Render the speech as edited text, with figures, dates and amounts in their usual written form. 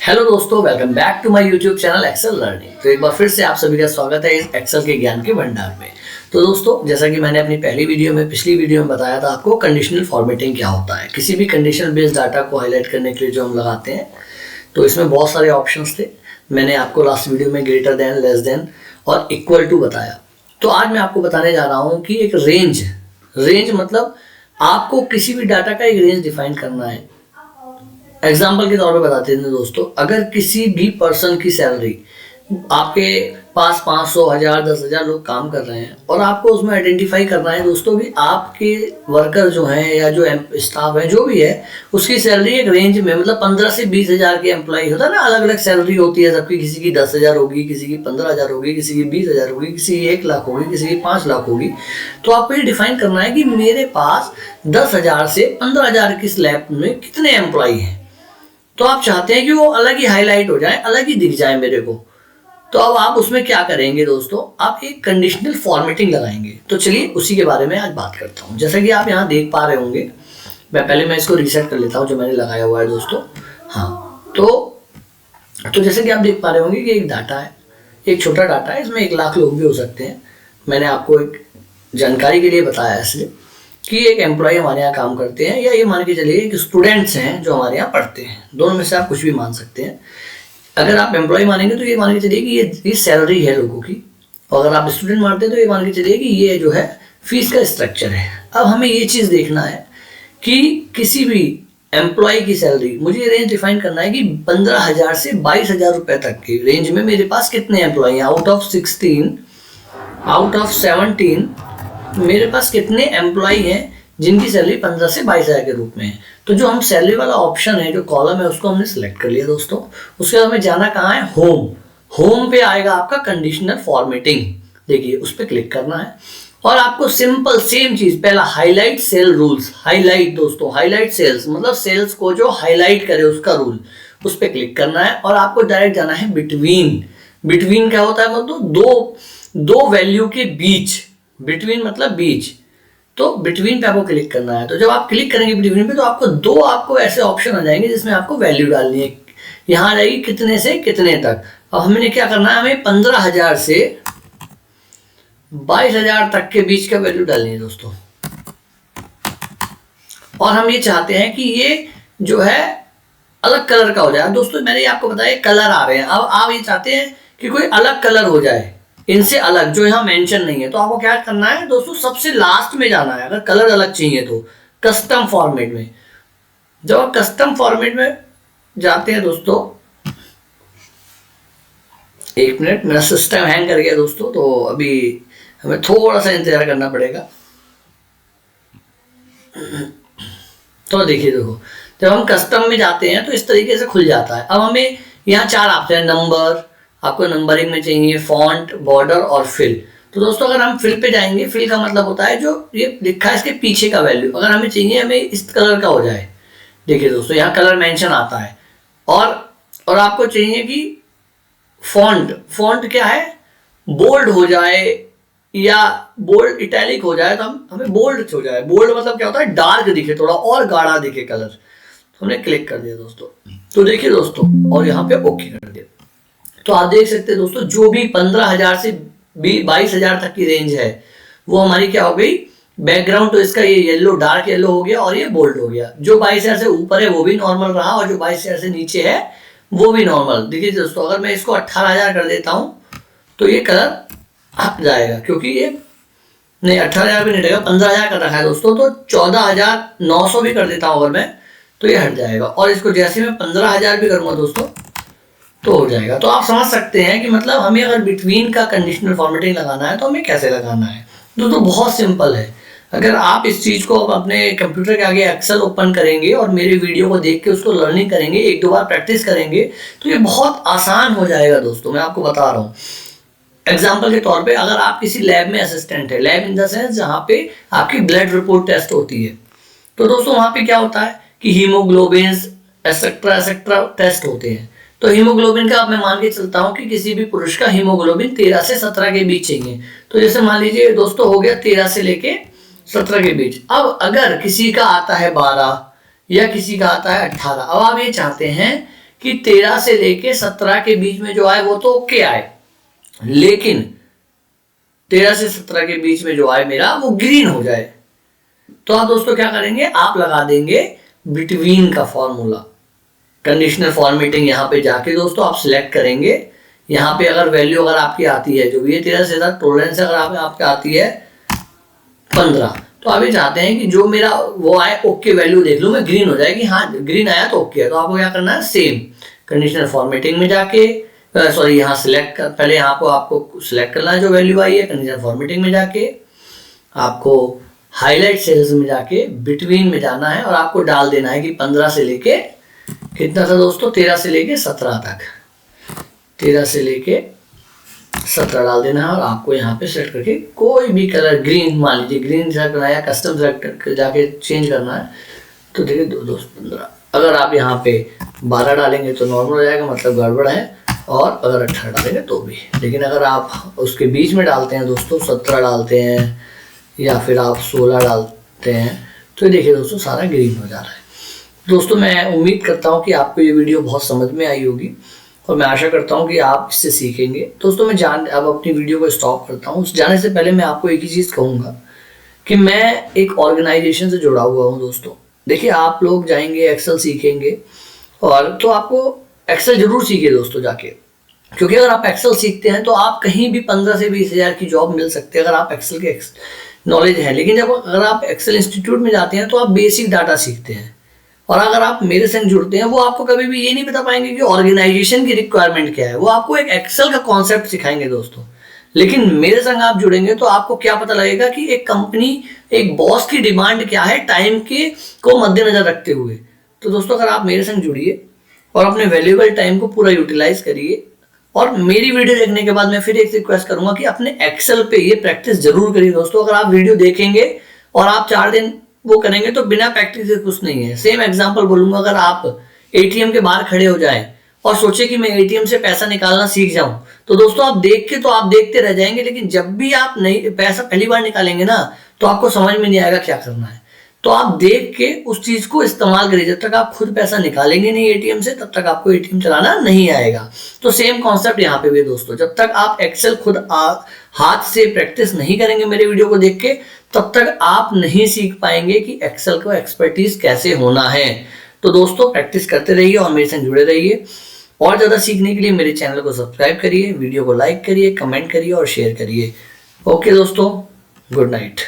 Hello दोस्तों, welcome back to my YouTube channel Excel Learning. तो एक बार फिर से आप सभी का स्वागत है इस एक्सेल के ज्ञान के भंडार में। तो दोस्तों, जैसा कि मैंने अपनी पिछली वीडियो में बताया था आपको, कंडीशनल फॉर्मेटिंग क्या होता है। किसी भी कंडीशनल बेस्ड डाटा को हाईलाइट करने के लिए जो हम लगाते हैं, तो इसमें बहुत सारे ऑप्शंस थे। मैंने आपको लास्ट वीडियो में ग्रेटर देन, लेस देन और इक्वल टू बताया। तो आज मैं आपको बताने जा रहा हूँ कि एक रेंज मतलब आपको किसी भी डाटा का एक रेंज डिफाइन करना है। एग्जाम्पल के तौर पे बताते हैं दोस्तों, अगर किसी भी पर्सन की सैलरी, आपके पास 500, 1000, 10,000 लोग काम कर रहे हैं और आपको उसमें आइडेंटिफाई करना है दोस्तों कि आपके वर्कर जो हैं या जो स्टाफ है जो भी है, उसकी सैलरी एक रेंज में, मतलब 15 से 20,000 के एम्प्लॉय होता है ना, अलग अलग सैलरी होती है सबकी। किसी की 10,000 होगी, किसी की 15,000 होगी, किसी की 20,000 होगी, किसी की 1 लाख होगी, किसी की 5 लाख होगी। तो आपको ये डिफाइन करना है कि मेरे पास 10,000 से 15,000 की स्लैब में कितने एम्प्लॉय हैं। तो आप चाहते हैं कि वो अलग ही हाईलाइट हो जाए, अलग ही दिख जाए मेरे को। तो अब आप उसमें क्या करेंगे दोस्तों, आप एक कंडीशनल फॉर्मेटिंग लगाएंगे। तो चलिए उसी के बारे में आज बात करता हूँ। जैसा कि आप यहाँ देख पा रहे होंगे, मैं इसको रीसेट कर लेता हूँ जो मैंने लगाया हुआ है दोस्तों। हाँ, तो जैसे कि आप देख पा रहे होंगे कि एक डाटा है, एक छोटा डाटा है, इसमें 1 लाख लोग भी हो सकते हैं। मैंने आपको एक जानकारी के लिए बताया इसलिए कि एक एम्प्लॉय हमारे यहाँ काम करते हैं, या ये मान के चलिए कि स्टूडेंट्स हैं जो हमारे यहाँ पढ़ते हैं। दोनों में से आप कुछ भी मान सकते हैं। अगर आप एम्प्लॉय मानेंगे तो ये मान के चलिए कि ये सैलरी है लोगों की, और अगर आप स्टूडेंट मानते हैं तो ये मान के चलिए कि ये जो है फीस का स्ट्रक्चर है। अब हमें ये चीज़ देखना है कि किसी भी एम्प्लॉय की सैलरी, मुझे रेंज डिफाइन करना है कि 15,000 से 22,000 रुपये तक की रेंज में मेरे पास कितने एम्प्लॉय हैं। आउट ऑफ 17 मेरे पास कितने एम्प्लॉय हैं जिनकी सैलरी 15 से 22,000 के रूप में है। तो जो हम सैलरी वाला ऑप्शन है, जो कॉलम है, उसको हमने सिलेक्ट कर लिया दोस्तों। उसके बाद हमें जाना कहाँ है, होम पे आएगा आपका कंडीशनल फॉर्मेटिंग। देखिए उस पर क्लिक करना है और आपको सिंपल सेम चीज, पहला हाईलाइट सेल रूल्स, हाईलाइट दोस्तों, हाईलाइट सेल्स मतलब सेल्स को जो हाईलाइट करे उसका रूल, उस पर क्लिक करना है। और आपको डायरेक्ट जाना है बिटवीन क्या होता है, मतलब दो वैल्यू के बीच, बिटवीन मतलब बीच। तो बिटवीन पे आपको क्लिक करना है। तो जब आप क्लिक करेंगे बिटवीन पे, तो आपको ऐसे ऑप्शन आ जाएंगे जिसमें आपको वैल्यू डालनी है। यहाँ आ जाएगी कितने से कितने तक। अब हमने क्या करना है, हमें 15,000 से 22,000 तक के बीच का वैल्यू डालनी है दोस्तों। और हम ये चाहते हैं कि ये जो है अलग कलर का हो जाए। दोस्तों मैंने आपको बताया कलर आ रहे हैं, अब आप ये चाहते हैं कि कोई अलग कलर हो जाए इनसे अलग, जो यहाँ मेंशन नहीं है। तो आपको क्या करना है दोस्तों, सबसे लास्ट में जाना है। अगर कलर अलग चाहिए तो कस्टम फॉर्मेट में, जब आप कस्टम फॉर्मेट में जाते हैं दोस्तों, 1 मिनट, मेरा सिस्टम हैंग कर गया दोस्तों, तो अभी हमें थोड़ा सा इंतजार करना पड़ेगा। तो देखो जब हम कस्टम में जाते हैं तो इस तरीके से खुल जाता है। अब हमें यहाँ 4 ऑप्शन है, नंबर, आपको नंबरिंग में चाहिए, फॉन्ट, बॉर्डर और फिल। तो दोस्तों अगर हम फिल पे जाएंगे, फिल का मतलब होता है जो ये लिखा है इसके पीछे का वैल्यू। अगर हमें चाहिए हमें इस कलर का हो जाए, देखिए दोस्तों यहाँ कलर मेंशन आता है। और आपको चाहिए कि फॉन्ट क्या है, बोल्ड हो जाए या बोल्ड इटैलिक हो जाए। तो हमें बोल्ड हो जाए। बोल्ड मतलब क्या होता है, डार्क दिखे, थोड़ा और गाढ़ा दिखे कलर। तो हमने क्लिक कर दिया दोस्तों। तो देखिए दोस्तों, और यहाँ पे ओके कर दिया। तो आप देख सकते हैं दोस्तों, जो भी 15,000 से 22,000 तक की रेंज है वो हमारी क्या हो गई, बैकग्राउंड तो इसका ये येलो, डार्क येलो हो गया और ये बोल्ड हो गया। जो 22,000 से ऊपर है वो भी नॉर्मल रहा, और जो 22,000 से नीचे है वो भी नॉर्मल। देखिए दोस्तों, अगर मैं इसको 18,000 कर देता हूँ तो ये कलर हट जाएगा, क्योंकि ये नहीं 18,000 भी नहीं रहेगा, 15,000 कर रखा है दोस्तों। तो 14,900 भी कर देता हूँ अगर मैं, तो ये हट जाएगा। और इसको जैसे मैं 15,000 भी करूँगा दोस्तों तो हो जाएगा। तो आप समझ सकते हैं कि मतलब हमें अगर बिटवीन का कंडीशनल फॉर्मेटिंग लगाना है तो हमें कैसे लगाना है। दोस्तों बहुत सिंपल है। अगर आप इस चीज़ को अपने कंप्यूटर के आगे एक्सेल ओपन करेंगे और मेरे वीडियो को देख के उसको लर्निंग करेंगे, 1-2 बार प्रैक्टिस करेंगे, तो ये बहुत आसान हो जाएगा दोस्तों। मैं आपको बता रहा हूँ एग्जाम्पल के तौर पे, अगर आप किसी लैब में असिस्टेंट है, लैब इन द सेंस जहाँ पे आपकी ब्लड रिपोर्ट टेस्ट होती है, तो दोस्तों वहाँ पे क्या होता है कि हीमोग्लोबिन एक्सेट्रा टेस्ट होते हैं। तो हीमोग्लोबिन का अब मैं मान के चलता हूँ कि किसी भी पुरुष का हीमोग्लोबिन 13 से 17 के बीच चाहिए। तो जैसे मान लीजिए दोस्तों हो गया 13 से लेके 17 के बीच। अब अगर किसी का आता है 12 या किसी का आता है 18, अब आप ये चाहते हैं कि 13 से लेके 17 के बीच में जो आए वो तो ओके आए, लेकिन 13 से 17 के बीच में जो आए मेरा वो ग्रीन हो जाए, तो आप दोस्तों क्या करेंगे, आप लगा देंगे बिटवीन का फॉर्मूला। कंडीशनल फॉर्मेटिंग यहाँ पे जाके दोस्तों आप सिलेक्ट करेंगे। यहाँ पे अगर वैल्यू अगर आपकी आती है जो भी है 13 से ज़्यादा, टॉलरेंस अगर आपकी आती है 15, तो आप ये चाहते हैं कि जो मेरा वो आए ओके वैल्यू देख लूँ मैं, ग्रीन हो जाए कि हाँ ग्रीन आया तो ओके है। तो आपको क्या करना है, सेम कंडीशनल फॉर्मेटिंग में जाके सॉरी यहाँ सिलेक्ट कर, पहले यहाँ को आपको सिलेक्ट करना है जो वैल्यू आई है, कंडीशनल फॉर्मेटिंग में जाके आपको हाईलाइट सेल्स में जाके बिटवीन में जाना है और आपको डाल देना है कि 15 से लेके कितना था दोस्तों, 13 से लेके 17 तक, 13 से लेके 17 डाल देना है। और आपको यहाँ पे सेलेक्ट करके कोई भी कलर, ग्रीन मान लीजिए, ग्रीन सेलेक्ट करना है या कस्टम सेलेक्ट करके जाके चेंज करना है। तो देखिए 2 15, अगर आप यहाँ पे 12 डालेंगे तो नॉर्मल हो जाएगा, मतलब गड़बड़ है, और अगर 18 डालेंगे तो भी। लेकिन अगर आप उसके बीच में डालते हैं दोस्तों, 17 डालते हैं या फिर आप 16 डालते हैं, तो ये देखिए दोस्तों सारा ग्रीन हो जा रहा है। दोस्तों मैं उम्मीद करता हूँ कि आपको ये वीडियो बहुत समझ में आई होगी और मैं आशा करता हूँ कि आप इससे सीखेंगे। दोस्तों मैं अब अपनी वीडियो को स्टॉप करता हूँ। जाने से पहले मैं आपको एक ही चीज़ कहूँगा कि मैं एक ऑर्गेनाइजेशन से जुड़ा हुआ हूँ दोस्तों। देखिए आप लोग जाएंगे एक्सेल सीखेंगे, और तो आपको एक्सेल जरूर सीखिए दोस्तों जाके, क्योंकि अगर आप एक्सेल सीखते हैं तो आप कहीं भी 15 से 20 हज़ार की जॉब मिल सकती है अगर आप एक्सेल के नॉलेज है। लेकिन जब अगर आप एक्सेल इंस्टीट्यूट में जाते हैं तो आप बेसिक डाटा सीखते हैं, और अगर आप मेरे संग जुड़ते हैं वो आपको कभी भी ये नहीं बता पाएंगे कि ऑर्गेनाइजेशन की रिक्वायरमेंट क्या है, वो आपको एक एक्सेल का कॉन्सेप्ट सिखाएंगे दोस्तों। लेकिन मेरे संग आप जुड़ेंगे तो आपको क्या पता लगेगा कि एक कंपनी, एक बॉस की डिमांड क्या है टाइम के को मद्देनजर रखते हुए। तो दोस्तों अगर आप मेरे संग जुड़िए और अपने वैल्यूएबल टाइम को पूरा यूटिलाइज करिए, और मेरी वीडियो देखने के बाद मैं फिर एक रिक्वेस्ट करूंगा कि अपने एक्सेल पे ये प्रैक्टिस जरूर करिए दोस्तों। अगर आप वीडियो देखेंगे और आप 4 दिन वो करेंगे तो बिना प्रैक्टिस से कुछ नहीं है। सेम एग्जांपल बोलूंगा, अगर आप एटीएम के बाहर खड़े हो जाएं और सोचे कि मैं एटीएम से पैसा निकालना सीख जाऊं, तो दोस्तों आप देख के तो आप देखते रह जाएंगे, लेकिन जब भी आप नहीं पैसा पहली बार निकालेंगे ना तो आपको समझ में नहीं आएगा क्या करना है। तो आप देख के उस चीज को इस्तेमाल करिए। जब तक आप खुद पैसा निकालेंगे नहीं एटीएम से तब तक आपको एटीएम चलाना नहीं आएगा। तो सेम कॉन्सेप्ट यहाँ पे भी दोस्तों, जब तक आप एक्सेल खुद हाथ से प्रैक्टिस नहीं करेंगे मेरे वीडियो को देख के, तब तक आप नहीं सीख पाएंगे कि एक्सेल को एक्सपर्टीज कैसे होना है। तो दोस्तों प्रैक्टिस करते रहिए और मेरे साथ जुड़े रहिए। और ज़्यादा सीखने के लिए मेरे चैनल को सब्सक्राइब करिए, वीडियो को लाइक करिए, कमेंट करिए और शेयर करिए। ओके दोस्तों, गुड नाइट।